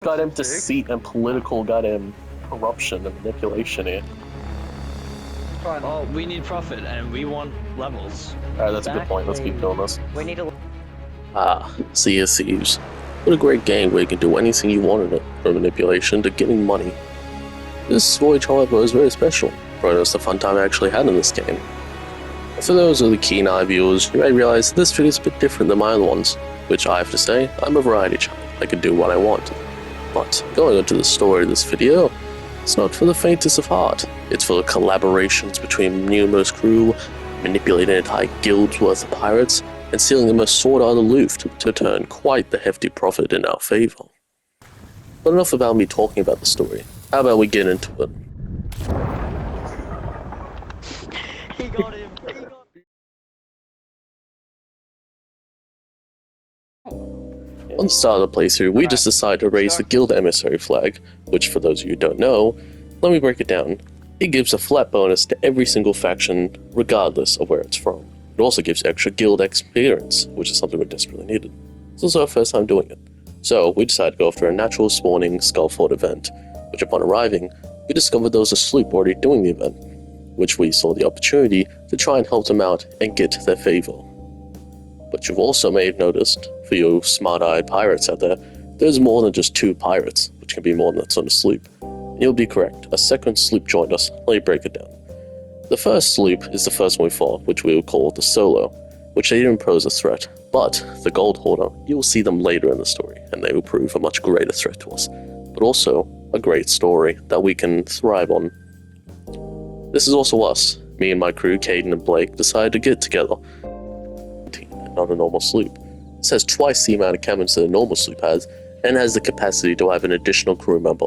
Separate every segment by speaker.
Speaker 1: Goddamn deceit and political goddamn corruption and manipulation here.
Speaker 2: Well, we need profit and we want levels.
Speaker 1: Alright, that's a good point. Let's keep doing this.
Speaker 3: We need a...
Speaker 4: Sea of Thieves. What a great game where you can do anything you want in it, from manipulation to getting money. This voyage, however, is very special, for us the fun time I actually had in this game. For those of the keen-eye viewers, you may realize this video is a bit different than my other ones, which I have to say, I'm a variety channel. I can do what I want. But going into the story of this video, it's not for the faintest of heart. It's for the collaborations between numerous crew, manipulating entire guilds worth of pirates, and stealing the most sought-after loot to turn quite the hefty profit in our favor. But enough about me talking about the story. How about we get into it?
Speaker 3: He got him!
Speaker 4: On the start of the playthrough, we just decided to raise the guild emissary flag, which for those of you who don't know, let me break it down. It gives a flat bonus to every single faction, regardless of where it's from. It also gives extra guild experience, which is something we desperately needed. It's also our first time doing it. So we decided to go after a natural spawning Skullfort event, which upon arriving, we discovered there was a sloop already doing the event, which we saw the opportunity to try and help them out and get their favor. But you've also may have noticed, for you smart-eyed pirates out there, there's more than just two pirates, which can be more than that's on a sloop. And you'll be correct, a second sloop joined us. Let me break it down. The first sloop is the first one we fought, which we will call the Solo, which they didn't pose a threat, but the Gold Hoarder, you will see them later in the story, and they will prove a much greater threat to us, but also a great story that we can thrive on. This is also us. Me and my crew, Caden and Blake, decided to get together. Not a normal sloop. This has twice the amount of cannons that a normal sloop has, and has the capacity to have an additional crew member.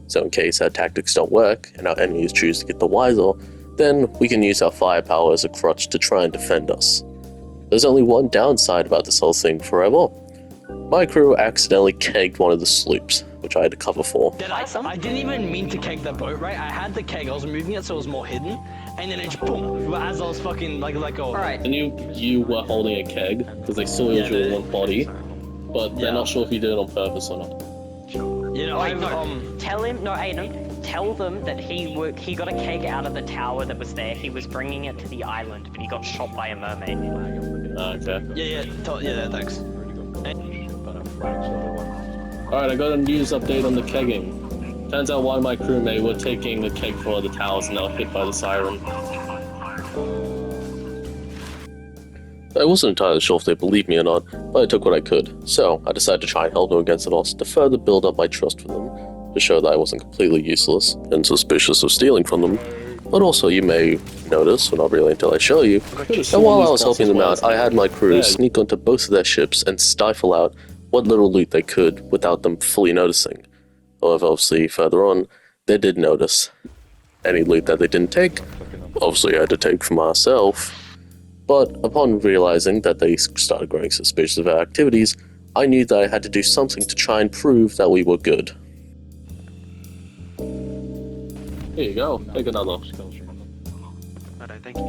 Speaker 4: So in case our tactics don't work, and our enemies choose to get the wiser, then we can use our firepower as a crutch to try and defend us. There's only one downside about this whole thing forever. My crew accidentally kegged one of the sloops, which I had to cover for.
Speaker 2: Did I didn't even mean to keg the boat, right? I had the keg, I was moving it so it was more hidden, and then it just boom, as I was fucking like oh.
Speaker 3: Alright.
Speaker 1: And you were holding a keg, because they saw you with one body, but they're not sure if you did it on purpose or not.
Speaker 2: You know,
Speaker 3: Wait, tell him, no Aiden, tell them that he got a keg out of the tower that was there. He was bringing it to the island, but he got shot by a mermaid.
Speaker 1: Okay.
Speaker 2: Yeah, thanks.
Speaker 1: Alright, I got a news update on the kegging. Turns out one of my crewmates were taking a keg for the towers and they were hit by the siren.
Speaker 4: I wasn't entirely sure if they believed me or not, but I took what I could, so I decided to try and help them against the loss to further build up my trust for them, to show that I wasn't completely useless and suspicious of stealing from them. But also you may notice, or not really until I show you, that while I was helping them out, I had my crew sneak onto both of their ships and stifle out what little loot they could without them fully noticing. However, obviously further on, they did notice. Any loot that they didn't take, obviously I had to take for myself. But upon realizing that they started growing suspicious of our activities, I knew that I had to do something to try and prove that we were good.
Speaker 1: Here you go, take another.
Speaker 3: Alright, thank you.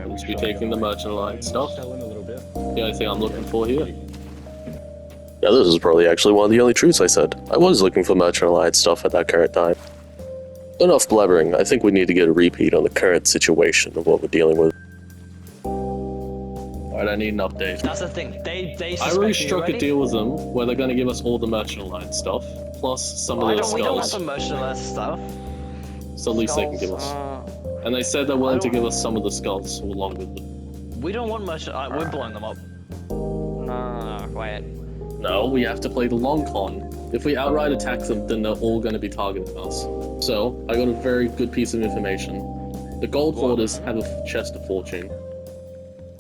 Speaker 1: We'll be taking the Merchant Alliance stuff. The only thing I'm looking for here.
Speaker 4: Now this is probably actually one of the only truths I said. I was looking for Merchant Alliance stuff at that current time. Enough blabbering, I think we need to get a repeat on the current situation of what we're dealing with.
Speaker 1: Alright, I need an update.
Speaker 2: That's the thing. They
Speaker 1: I already struck a deal with them where they're going to give us all the Merchant Alliance stuff, plus some of the
Speaker 2: We don't want
Speaker 1: skulls.
Speaker 2: the motionless stuff.
Speaker 1: So at least they can give us. And they said they're willing to give us some of the skulls along with them.
Speaker 2: We don't want motion. We're blowing them up.
Speaker 3: No, wait.
Speaker 1: No, we have to play the long con. If we outright attack them, then they're all going to be targeting us. So, I got a very good piece of information. The Gold Hoarders have a chest of fortune.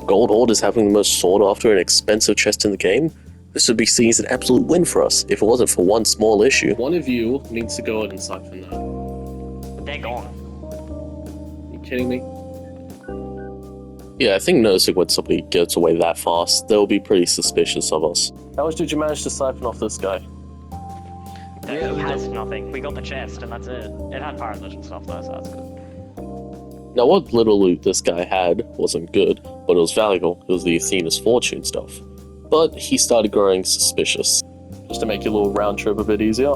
Speaker 4: Gold Hoarders having the most sought after and expensive chest in the game? This would be seen as an absolute win for us, if it wasn't for one small issue.
Speaker 1: One of you needs to go ahead and siphon that.
Speaker 3: They're gone.
Speaker 1: Are you kidding me?
Speaker 4: Yeah, I think noticing when somebody gets away that fast, they'll be pretty suspicious of us.
Speaker 1: How much did you manage to siphon off this guy?
Speaker 3: He has nothing. We got the chest, and that's it. It had Pirate Legend stuff though, so that's good.
Speaker 4: Now what little loot this guy had wasn't good, but it was valuable. It was the Athena's fortune stuff. But he started growing suspicious.
Speaker 1: just to make your little round trip a bit easier.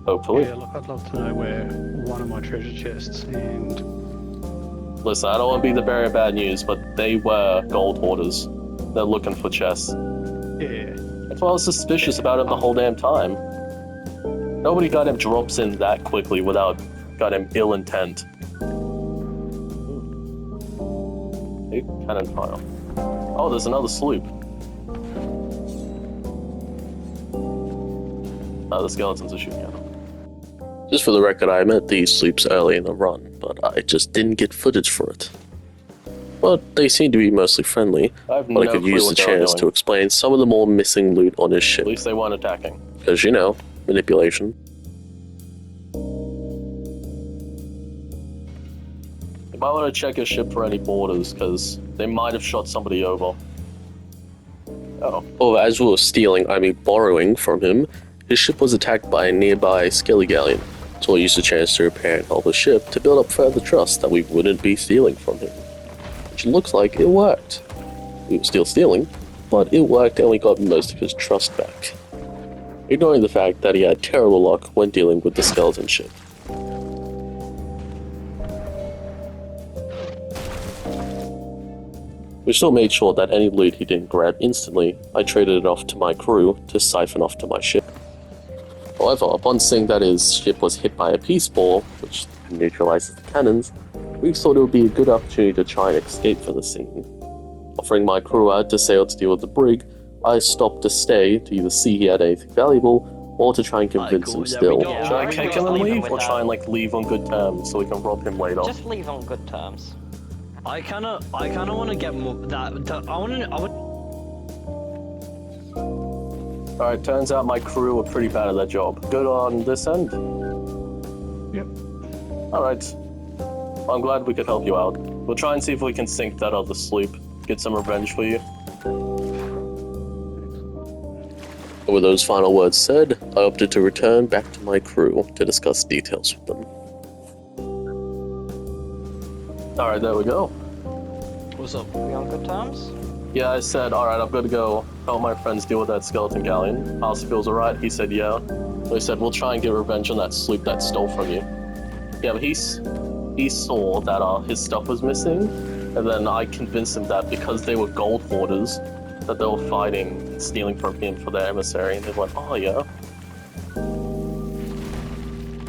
Speaker 1: Hopefully.
Speaker 5: Yeah, look, I'd love to know where one of my treasure chests and...
Speaker 1: Listen, I don't want to be the bearer of bad news, but they were gold hoarders. They're looking for chests.
Speaker 5: Yeah.
Speaker 1: That's why I was suspicious about him the whole damn time. Nobody goddamn drops in that quickly without goddamn ill intent. Hey, cannon fire. Oh, there's another sloop. Oh, the skeletons are shooting at them.
Speaker 4: Just for the record, I met these sloops early in the run, but I just didn't get footage for it. But they seem to be mostly friendly,
Speaker 1: I have
Speaker 4: but
Speaker 1: no
Speaker 4: I could
Speaker 1: clue
Speaker 4: use the
Speaker 1: what they were
Speaker 4: chance to
Speaker 1: doing.
Speaker 4: explain some of the more missing loot on his
Speaker 1: At
Speaker 4: ship.
Speaker 1: least they weren't attacking.
Speaker 4: Because, you know, manipulation.
Speaker 1: You might want to check your ship for any boarders, because they might have shot somebody over. Oh.
Speaker 4: Or as we were stealing, I mean borrowing from him, his ship was attacked by a nearby Skelly Galleon, so I used the chance to repair and help his ship to build up further trust that we wouldn't be stealing from him. Which looks like it worked. We were still stealing, but it worked and we got most of his trust back. Ignoring the fact that he had terrible luck when dealing with the skeleton ship. We still made sure that any loot he didn't grab instantly, I traded it off to my crew to siphon off to my ship. However, upon seeing that his ship was hit by a peace ball, which neutralizes the cannons, we thought it would be a good opportunity to try and escape from the scene. Offering my crew out to sail to deal with the brig, I stopped to stay to either see he had anything valuable, or to try and convince
Speaker 2: cool,
Speaker 4: him
Speaker 2: yeah,
Speaker 4: still.
Speaker 2: we
Speaker 3: Yeah,
Speaker 1: Should I
Speaker 3: I
Speaker 1: kick
Speaker 3: reckon
Speaker 1: him and
Speaker 3: just leave him
Speaker 1: leave, or
Speaker 3: with
Speaker 1: try and
Speaker 3: that.
Speaker 1: like leave on good terms so we can rob him later?
Speaker 3: Just leave on good terms.
Speaker 2: I kind of want to get more I would.
Speaker 1: Alright, turns out my crew were pretty bad at their job. Good on this end?
Speaker 5: Yep.
Speaker 1: Alright. Well, I'm glad we could help you out. We'll try and see if we can sink that other sloop. Get some revenge for you.
Speaker 4: With those final words said, I opted to return back to my crew to discuss details with them.
Speaker 1: Alright, there we go.
Speaker 2: What's up?
Speaker 3: Are we on good terms?
Speaker 1: Yeah, I said, alright, I'm gonna go help my friends deal with that skeleton galleon. Asked if it was alright, he said yeah. He said, we'll try and get revenge on that sloop that stole from you. Yeah, but he saw that his stuff was missing, and then I convinced him that because they were gold hoarders, that they were fighting, stealing from him for their emissary, and they went, oh yeah.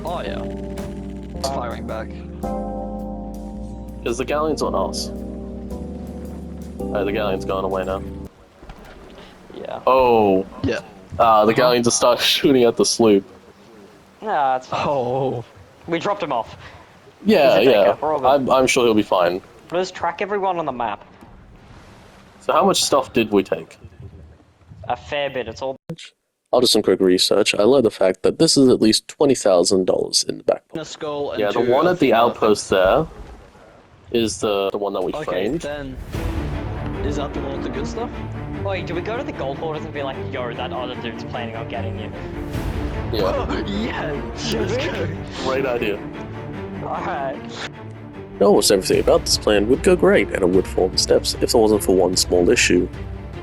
Speaker 2: Oh yeah. It's firing back.
Speaker 1: Because the galleon's on us. The galleon's gone away now.
Speaker 3: Yeah.
Speaker 1: Oh.
Speaker 2: Yeah.
Speaker 1: The galleon just started shooting at the sloop.
Speaker 3: Nah, it's fine.
Speaker 2: Oh.
Speaker 3: We dropped him off.
Speaker 1: Yeah,
Speaker 3: He's a
Speaker 1: yeah.
Speaker 3: taker, we're all good.
Speaker 1: I'm sure he'll be fine.
Speaker 3: Let's track everyone on the map.
Speaker 1: So how much stuff did we take?
Speaker 3: A fair bit. It's all.
Speaker 4: After some quick research, I learned the fact that this is at least $20,000 in the back pocket.
Speaker 2: A skull and
Speaker 1: Yeah, the
Speaker 2: two
Speaker 1: one at the
Speaker 2: female
Speaker 1: outpost there is the one that we
Speaker 2: things. Okay,
Speaker 1: framed.
Speaker 2: then. Is that the one with the good stuff?
Speaker 3: Wait, do we go to the gold hoarders and be like, yo, that other dude's planning on getting you?
Speaker 1: Yeah,
Speaker 2: Yeah. Let's go.
Speaker 1: great idea.
Speaker 3: Alright.
Speaker 4: Almost everything about this plan would go great, and it would fall in steps if it wasn't for one small issue.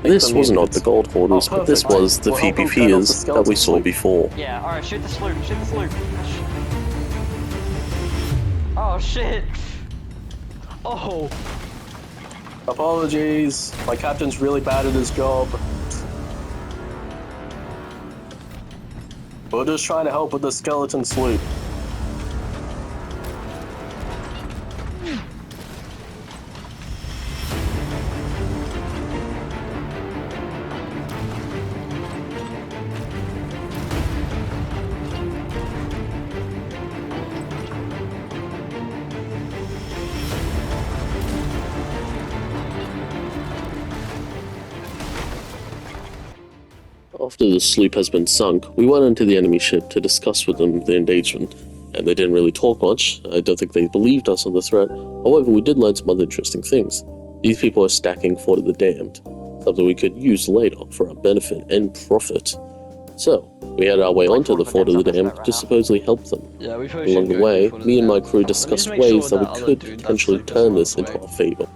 Speaker 4: This was not the gold hoarders,
Speaker 1: Oh,
Speaker 4: but this
Speaker 1: perfect.
Speaker 4: was the
Speaker 1: We'll help them
Speaker 4: VPPers
Speaker 1: fend off the
Speaker 4: that we
Speaker 1: skeleton
Speaker 4: saw
Speaker 1: sloop.
Speaker 4: before.
Speaker 3: Yeah, alright, shoot the sloop, shoot the sloop. Oh shit.
Speaker 2: Oh.
Speaker 1: Apologies, my captain's really bad at his job. We're just trying to help with the skeleton sloop.
Speaker 4: After the sloop has been sunk, we went into the enemy ship to discuss with them the engagement, and they didn't really talk much. I don't think they believed us on the threat. However, we did learn some other interesting things. These people are stacking Fort of the Damned, something we could use later for our benefit and profit. So, we had our way onto the Fort of the Damned to supposedly help them.
Speaker 2: Yeah, we probably
Speaker 4: Along
Speaker 2: should
Speaker 4: the
Speaker 2: go
Speaker 4: way,
Speaker 2: for
Speaker 4: me and my
Speaker 2: this
Speaker 4: crew
Speaker 2: now.
Speaker 4: discussed
Speaker 2: Let me just make
Speaker 4: ways
Speaker 2: sure
Speaker 4: that we
Speaker 2: other
Speaker 4: could
Speaker 2: dude that's
Speaker 4: potentially
Speaker 2: like
Speaker 4: turn
Speaker 2: this
Speaker 4: this into
Speaker 2: way.
Speaker 4: our favor.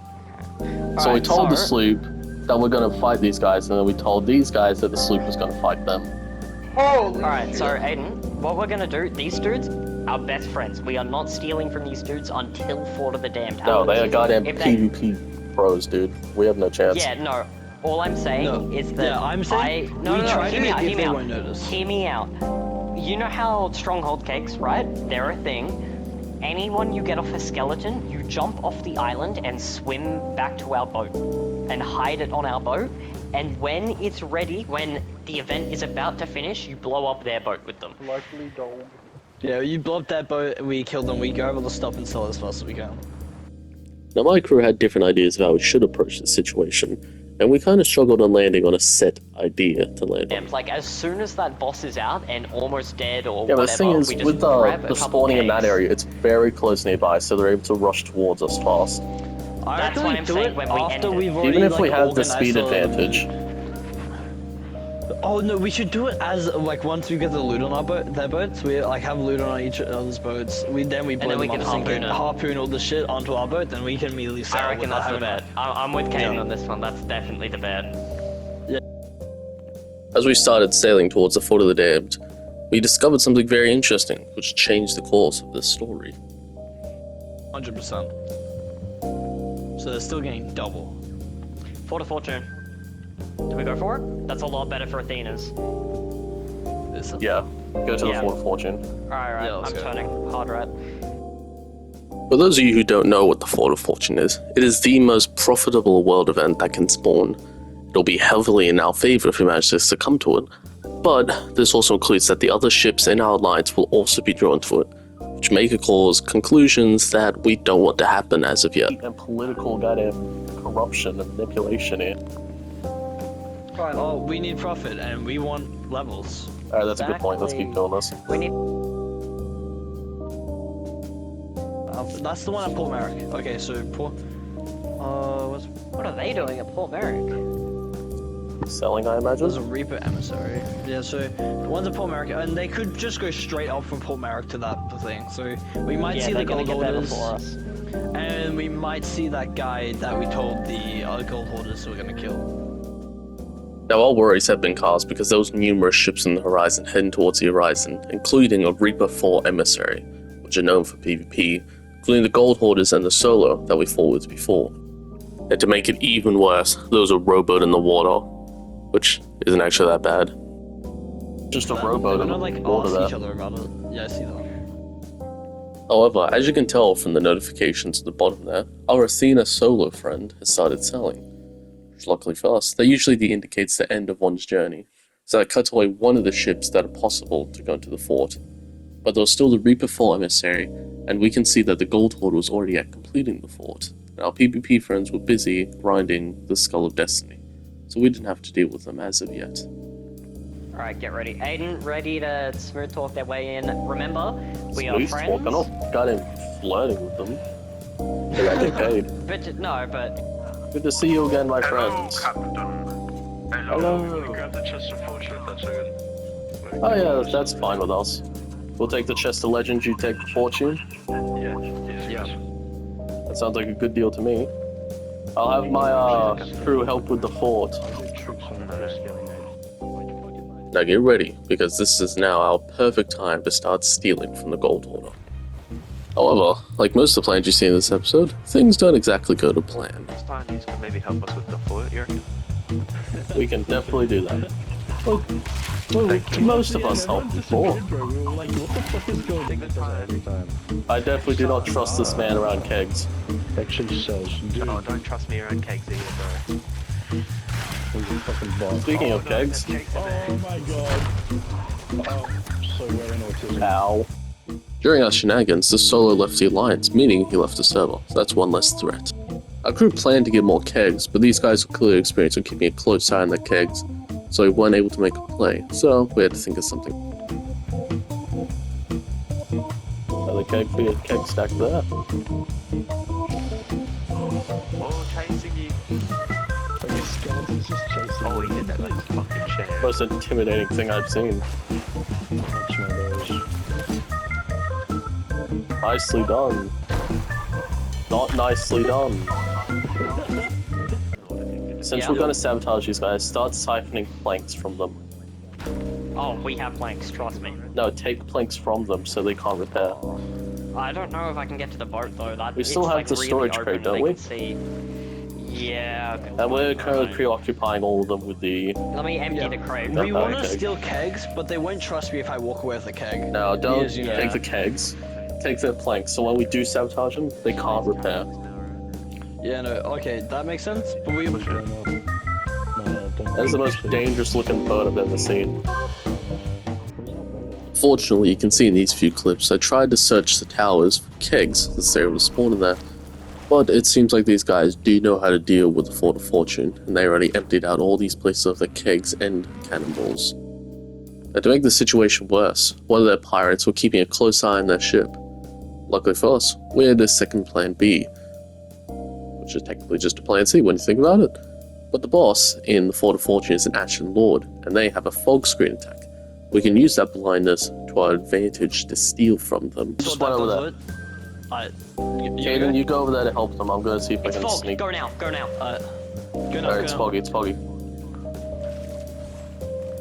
Speaker 1: So we
Speaker 3: Alright,
Speaker 1: told the
Speaker 3: so-
Speaker 1: sloop that we're gonna fight these guys, and then we told these guys that the sloop was gonna fight them.
Speaker 3: Alright, so Aiden, what we're gonna do, these dudes, our best friends. We are not stealing from these dudes until Fort of the Damned
Speaker 1: No, they are
Speaker 3: happens.
Speaker 1: goddamn
Speaker 3: If they-
Speaker 1: PvP pros, dude. We have no chance.
Speaker 3: Yeah, no. All I'm saying
Speaker 2: No.
Speaker 3: is that
Speaker 2: Yeah, I'm saying
Speaker 3: no,
Speaker 2: we try to
Speaker 3: hear me out,
Speaker 2: if
Speaker 3: hear me
Speaker 2: they
Speaker 3: out.
Speaker 2: won't notice.
Speaker 3: Hear me out. You know how stronghold cakes, right? They're a thing. Anyone you get off a skeleton, you jump off the island and swim back to our boat and hide it on our boat. And when it's ready, when the event is about to finish, you blow up their boat with them.
Speaker 2: Yeah, you blow up that boat, we kill them, we go over the stop and sell as fast as we can.
Speaker 4: Now, my crew had different ideas of how we should approach this situation, and we kind of struggled on landing on a set idea to land on.
Speaker 3: And like as soon as that boss is out and almost dead or
Speaker 1: Yeah, but
Speaker 3: whatever,
Speaker 1: the thing is,
Speaker 3: we just
Speaker 1: with
Speaker 3: grab a
Speaker 1: the
Speaker 3: couple
Speaker 1: spawning in that
Speaker 3: kegs.
Speaker 1: area, it's very close nearby, so they're able to rush towards us fast.
Speaker 2: I
Speaker 3: That's
Speaker 2: reckon
Speaker 3: why
Speaker 2: we
Speaker 3: I'm
Speaker 2: do
Speaker 3: saying
Speaker 2: it
Speaker 3: when we end
Speaker 2: after
Speaker 3: it.
Speaker 2: we've already
Speaker 1: Even if we
Speaker 2: like,
Speaker 1: have the
Speaker 2: organized
Speaker 1: speed
Speaker 2: the-
Speaker 1: advantage.
Speaker 2: Oh no, we should do it as like once we get the loot on our boat, their boats, we like have loot on each other's boats. We blow
Speaker 3: then we
Speaker 2: them
Speaker 3: can
Speaker 2: up, sink it,
Speaker 3: harpoon it.
Speaker 2: harpoon all the shit onto our boat, then we can immediately sail.
Speaker 3: I reckon
Speaker 2: without
Speaker 3: that's the
Speaker 2: having
Speaker 3: bet. I'm with Kaden
Speaker 2: Yeah.
Speaker 3: on this one. That's definitely the bet.
Speaker 4: As we started sailing towards the Fort of the Damned, we discovered something very interesting, which changed the course of this story.
Speaker 2: 100%. So they're still getting double.
Speaker 3: Fort of Fortune. Do we go for it? That's a lot better for Athena's.
Speaker 2: Is it?
Speaker 1: Yeah, go to the
Speaker 3: Yeah.
Speaker 1: Fort of Fortune.
Speaker 3: Alright,
Speaker 2: Yeah, let's
Speaker 3: I'm
Speaker 2: go.
Speaker 3: turning hard right.
Speaker 4: For those of you who don't know what the Fort of Fortune is, it is the most profitable world event that can spawn. It'll be heavily in our favor if we manage to succumb to it, but this also includes that the other ships in our alliance will also be drawn to it, which may cause conclusions that we don't want to happen as of yet.
Speaker 1: And political goddamn corruption and manipulation here.
Speaker 2: Oh, we need profit and we want levels.
Speaker 1: Alright, that's a good point. Let's keep
Speaker 3: Exactly.
Speaker 1: doing this.
Speaker 3: We need.
Speaker 2: That's the one at Port Merrick. Okay, so Port.
Speaker 3: What are they doing at Port Merrick?
Speaker 1: Selling, I imagine.
Speaker 2: There's a Reaper emissary. Yeah, so the one's at Port Merrick, and they could just go straight up from Port Merrick to that thing. So we might
Speaker 3: Yeah,
Speaker 2: see
Speaker 3: they're
Speaker 2: the
Speaker 3: gonna
Speaker 2: gold
Speaker 3: get there
Speaker 2: hoarders,
Speaker 3: before us.
Speaker 2: and we might see that guy that we told the other gold hoarders we're gonna kill.
Speaker 4: Now, our worries have been caused because there was numerous ships in the horizon heading towards the horizon, including a Reaper 4 emissary, which are known for PvP, including the Gold Hoarders and the Solo that we fought with before. And to make it even worse, there was a rowboat in the water, which isn't actually that bad.
Speaker 1: Just a
Speaker 2: They're
Speaker 1: rowboat in
Speaker 2: gonna
Speaker 1: the
Speaker 2: like
Speaker 1: water
Speaker 2: ask
Speaker 1: there.
Speaker 2: each other about it. Yeah, I see that.
Speaker 4: However, as you can tell from the notifications at the bottom there, our Athena Solo friend has started selling. Which, luckily for us, that usually indicates the end of one's journey, so that cuts away one of the ships that are possible to go into the fort. But there was still the Reaper 4 emissary, and we can see that the Gold Hoard was already at completing the fort, and our PvP friends were busy grinding the Skull of Destiny, so we didn't have to deal with them as of yet.
Speaker 3: Alright, get ready. Aiden, ready to smooth talk their way in. Remember, we are
Speaker 1: Sweet
Speaker 3: friends.
Speaker 1: talking off, goddamn flirting with them. They got get paid.
Speaker 3: But no, but
Speaker 1: Good to see you again, my
Speaker 6: Hello,
Speaker 1: friends.
Speaker 6: Captain.
Speaker 1: Hello.
Speaker 6: Grab the chest of fortune if that's good.
Speaker 1: Oh yeah, that's fine with us. We'll take the chest of legends, you take the fortune.
Speaker 6: Yeah.
Speaker 1: That sounds like a good deal to me. I'll have my crew help with the fort.
Speaker 4: Now get ready, because this is now our perfect time to start stealing from the Gold Hoarder. However, like most of the plans you see in this episode, things don't exactly go to plan.
Speaker 6: This time you can maybe help us with the fort, you reckon?
Speaker 1: We can definitely do that. Well, most of us helped before. I definitely do not trust this man around kegs.
Speaker 5: Actually sells. Dude,
Speaker 6: Oh, don't trust me around kegs either, bro.
Speaker 5: he's a fucking boss.
Speaker 1: Speaking of kegs,
Speaker 5: Oh my god. Oh, so wearing autism.
Speaker 1: ow.
Speaker 4: During our shenanigans, the Solo left the Alliance, meaning he left the server, so that's one less threat. Our crew planned to get more kegs, but these guys were clearly experienced in keeping a close eye on their kegs, so we weren't able to make a play, so we had to think of something.
Speaker 1: Another keg stack there.
Speaker 6: Oh, chasing you.
Speaker 5: Like a skeleton's just chasing
Speaker 6: Oh, he did that like a fucking chair.
Speaker 1: Most intimidating thing I've seen.
Speaker 5: That's one of those.
Speaker 1: Nicely done. Not nicely done. since
Speaker 3: Yeah.
Speaker 1: we're gonna sabotage these guys, start siphoning planks from them.
Speaker 3: Oh, we have planks, trust me.
Speaker 1: No, take planks from them so they can't repair.
Speaker 3: I don't know if I can get to the boat though. That
Speaker 1: We still
Speaker 3: it's,
Speaker 1: have
Speaker 3: like,
Speaker 1: the
Speaker 3: really
Speaker 1: storage
Speaker 3: open,
Speaker 1: crate, don't
Speaker 3: they
Speaker 1: we?
Speaker 3: can see. Yeah. good
Speaker 1: And we're
Speaker 3: point,
Speaker 1: currently
Speaker 3: right.
Speaker 1: preoccupying all of them with the...
Speaker 3: Let me empty
Speaker 2: Yeah.
Speaker 3: the crate.
Speaker 2: We want to
Speaker 1: okay.
Speaker 2: steal kegs, but they won't trust me if I walk away with a keg.
Speaker 1: No, don't
Speaker 2: Because, you know-
Speaker 1: take the kegs. Take their planks, so when we do sabotage them, they can't repair.
Speaker 2: Yeah, no, okay, that makes sense. But we.
Speaker 5: No, don't
Speaker 1: That's the most
Speaker 5: see.
Speaker 1: dangerous looking boat I've ever seen.
Speaker 4: Fortunately, you can see in these few clips, I tried to search the towers for kegs since they were able to spawn in there. But it seems like these guys do know how to deal with the Fort of Fortune, and they already emptied out all these places of their kegs and cannonballs. Now, to make the situation worse, one of their pirates were keeping a close eye on their ship. Luckily for us, we had a second plan B, which is technically just a plan C when you think about it. But the boss in the Fort of Fortune is an Ashen Lord, and they have a fog screen attack. We can use that blindness to our advantage to steal from them.
Speaker 1: Just
Speaker 2: What
Speaker 1: went
Speaker 2: that
Speaker 1: over
Speaker 2: does
Speaker 1: there.
Speaker 2: it. Alright.
Speaker 1: Caden, you go over there to help them. I'm gonna see if
Speaker 3: It's
Speaker 1: I can
Speaker 3: fog.
Speaker 1: sneak.
Speaker 3: Go now. Go now.
Speaker 2: Alright. Go now,
Speaker 1: Alright, it's
Speaker 2: go now.
Speaker 1: foggy, it's foggy.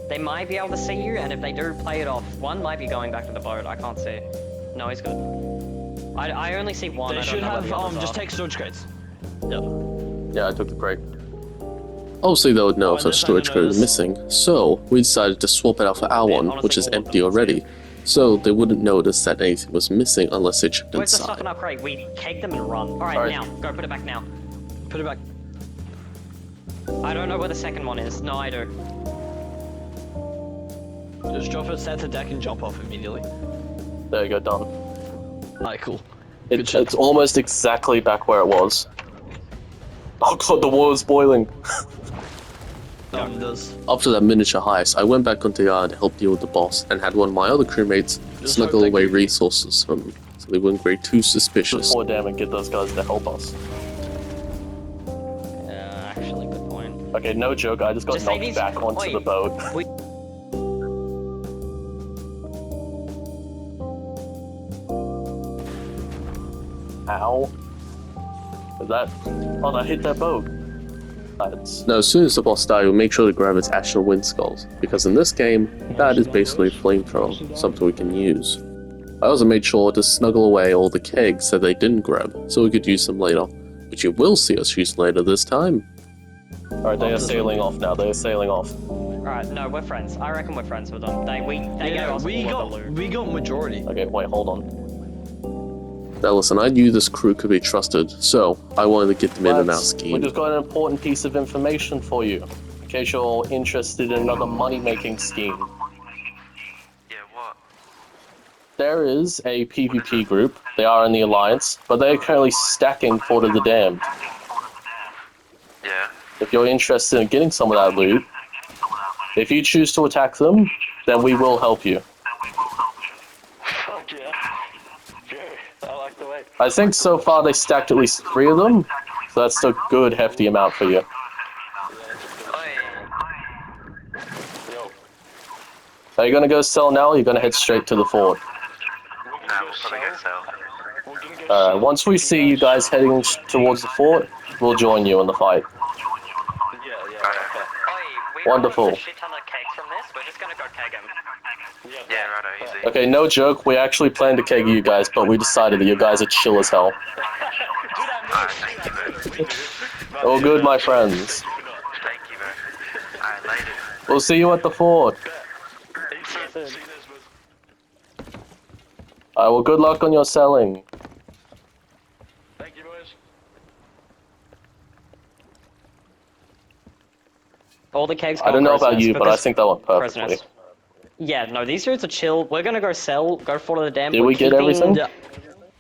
Speaker 3: They might be able to see you, and if they do, play it off. One might be going back to the boat. I can't see. No, he's good. I only see one.
Speaker 2: They
Speaker 3: I don't
Speaker 2: should
Speaker 3: know where
Speaker 2: have,
Speaker 3: the others
Speaker 2: just
Speaker 3: are.
Speaker 2: take storage crates. Yep.
Speaker 1: Yeah, I took the crate.
Speaker 4: Obviously, they would know
Speaker 2: Oh,
Speaker 4: if their
Speaker 2: and they're
Speaker 4: storage
Speaker 2: not
Speaker 4: code
Speaker 2: gonna
Speaker 4: is
Speaker 2: notice.
Speaker 4: missing, so we decided to swap it out for our
Speaker 3: Yeah,
Speaker 4: one,
Speaker 3: honestly,
Speaker 4: which is
Speaker 3: all of them
Speaker 4: empty
Speaker 3: can see
Speaker 4: already, so they wouldn't notice that anything was missing unless they checked
Speaker 3: Where's the stuff
Speaker 4: inside.
Speaker 3: in our crate? We keg them and run. Alright,
Speaker 1: Alright.
Speaker 3: now. Go put it back now.
Speaker 2: Put it back.
Speaker 3: I don't know where the second one is. No, I do.
Speaker 2: Just drop it, set the deck, and jump off immediately.
Speaker 1: There you go, done.
Speaker 2: Alright, cool. Good
Speaker 1: It's,
Speaker 2: shit.
Speaker 1: it's almost exactly back where it was. Oh god, the water's boiling.
Speaker 2: It does.
Speaker 4: After that miniature heist, I went back onto the yard to help deal with the boss, and had one of my other crewmates
Speaker 2: Just
Speaker 4: smuggle
Speaker 2: hope they
Speaker 4: away
Speaker 2: keep-
Speaker 4: resources from them, so they wouldn't get too suspicious.
Speaker 1: Poor damn and get those guys to help us.
Speaker 3: Yeah, actually, good point.
Speaker 1: Okay, no joke, I just got
Speaker 3: Just say
Speaker 1: knocked
Speaker 3: these-
Speaker 1: back onto
Speaker 3: wait.
Speaker 1: the boat.
Speaker 3: We-
Speaker 1: Ow. Is that... Oh, that hit that boat. That's...
Speaker 4: Now, as soon as the boss died, we make sure to grab its Ashen Wind Skulls, because in this game, that is basically a flamethrower, something we can use. I also made sure to snuggle away all the kegs that they didn't grab, so we could use them later, which you will see us use later this time.
Speaker 1: Alright, they are sailing off now, they are sailing off.
Speaker 3: Alright, no, we're friends. I reckon we're friends with them. They gave
Speaker 2: Yeah,
Speaker 3: us
Speaker 2: we
Speaker 3: all of the
Speaker 2: got
Speaker 3: loot.
Speaker 2: we got majority.
Speaker 1: Okay, wait, hold on.
Speaker 4: Now listen, I knew this crew could be trusted, so I wanted to get them in on our
Speaker 1: Lads, we
Speaker 4: scheme.
Speaker 1: just got an important piece of information for you. In case you're interested in another money-making scheme.
Speaker 6: Yeah, what?
Speaker 1: There is a PvP group, they are in the Alliance, but they are currently stacking Fort of the Damned.
Speaker 6: Yeah.
Speaker 1: If you're interested in getting some of that loot, if you choose to attack them, then we will help you.
Speaker 5: Fuck yeah. Sure. I like the way.
Speaker 1: I think so far they stacked at least 3 of them, so that's a good hefty amount for you.
Speaker 5: Yo.
Speaker 1: Are you gonna go sell now, or are you gonna head straight to the fort?
Speaker 6: Nah, we'll probably go sell.
Speaker 5: We're gonna go
Speaker 1: Once we see you guys heading towards the fort, we'll join you in the fight.
Speaker 5: Yeah, okay.
Speaker 3: We
Speaker 1: Wonderful.
Speaker 3: got a shit ton of cakes from this. We're just gonna go keg them.
Speaker 6: Yeah, righto, easy.
Speaker 1: Okay, no joke, we actually planned to keg you guys, but we decided that you guys are chill as hell.
Speaker 6: Alright, thank you, bro.
Speaker 1: All good, my friends.
Speaker 6: Thank you, bro. Alright, later.
Speaker 1: We'll see you at the fort. Alright, well, good luck on your selling.
Speaker 5: Thank you, boys.
Speaker 3: All the kegs.
Speaker 1: I don't know about you, but I
Speaker 3: because
Speaker 1: think that went perfectly.
Speaker 3: prisoners. Yeah, no, these dudes are chill. We're gonna go sell. Go for the damn.
Speaker 1: Did
Speaker 3: we're
Speaker 1: we get
Speaker 3: keeping-
Speaker 1: everything?
Speaker 2: Yeah.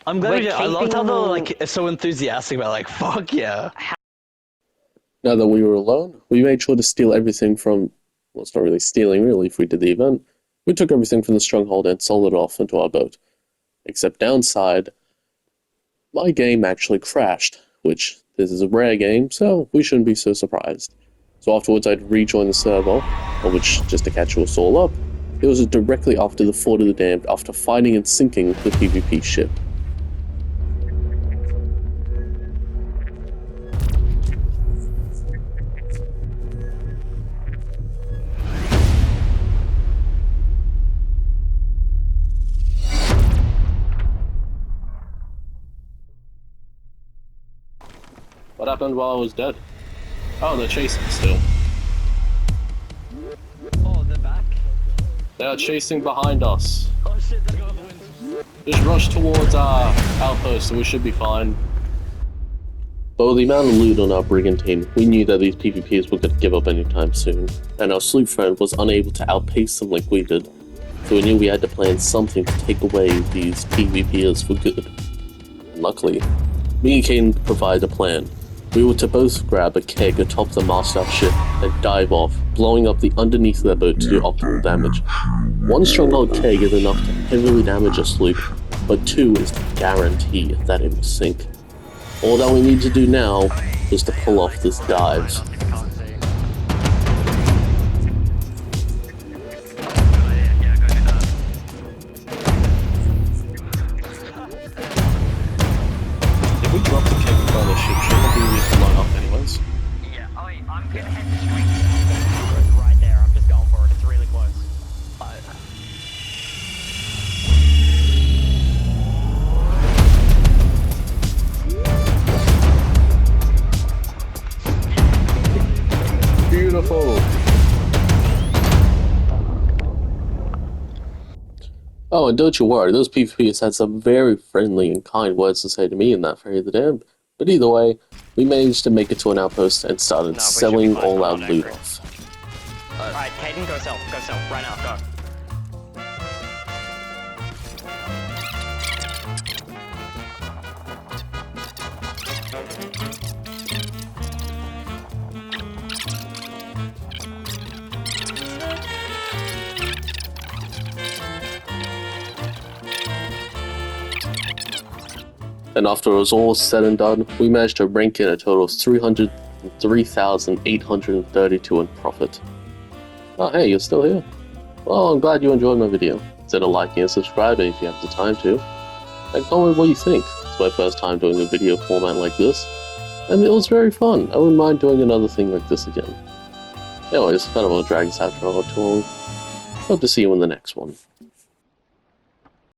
Speaker 2: I'm glad
Speaker 3: We're
Speaker 2: we did. I loved how they're
Speaker 3: keeping-
Speaker 2: like so enthusiastic about like fuck yeah.
Speaker 4: Now that we were alone, we made sure to steal everything from, well, it's not really stealing really if we did the event. We took everything from the stronghold and sold it off into our boat. Except downside, my game actually crashed, which this is a rare game, so we shouldn't be so surprised. So afterwards I'd rejoin the server, which, just to catch us all up, it was directly after the Fort of the Damned, after fighting and sinking the PvP ship.
Speaker 1: happened while I was dead? Oh, they're chasing still.
Speaker 2: Oh, they're back.
Speaker 1: They are chasing behind us.
Speaker 2: Oh shit, they got the wind.
Speaker 1: Just rush towards our outpost and we should be fine.
Speaker 4: But with the amount of loot on our brigantine, we knew that these PvPers were going to give up anytime soon, and our sloop friend was unable to outpace them like we did, so we knew we had to plan something to take away these PvPers for good. Luckily, me and Caden provided a plan. We were to both grab a keg atop the mast of our ship and dive off, blowing up the underneath of their boat to do optimal damage. One stronghold keg is enough to heavily damage a sloop, but two is to guarantee that it will sink. All that we need to do now is to pull off this dive.
Speaker 1: If we drop the keg in front of the ship, shouldn't we need to line up anyways?
Speaker 3: Yeah, I'm gonna head straight right there. I'm just going for it. It's really close.
Speaker 1: Beautiful!
Speaker 4: Oh, and don't you worry, those PvPers had some very friendly and kind words to say to me in that Ferry of the Damned. But either way, we managed to make it to an outpost and started
Speaker 3: No, we should be
Speaker 4: selling
Speaker 3: close,
Speaker 4: all
Speaker 3: I'm
Speaker 4: our
Speaker 3: not
Speaker 4: loot
Speaker 3: angry.
Speaker 4: off.
Speaker 3: Alright, Caden, go sell, right now, go.
Speaker 4: And after it was all said and done, we managed to rank in a total of 303,832 in profit. Oh hey, you're still here. Well, I'm glad you enjoyed my video. Consider liking and subscribing if you have the time to. And comment what you think. It's my first time doing a video format like this, and it was very fun. I wouldn't mind doing another thing like this again. Anyways, I don't want to drag this out for too long. Hope to see you in the next one.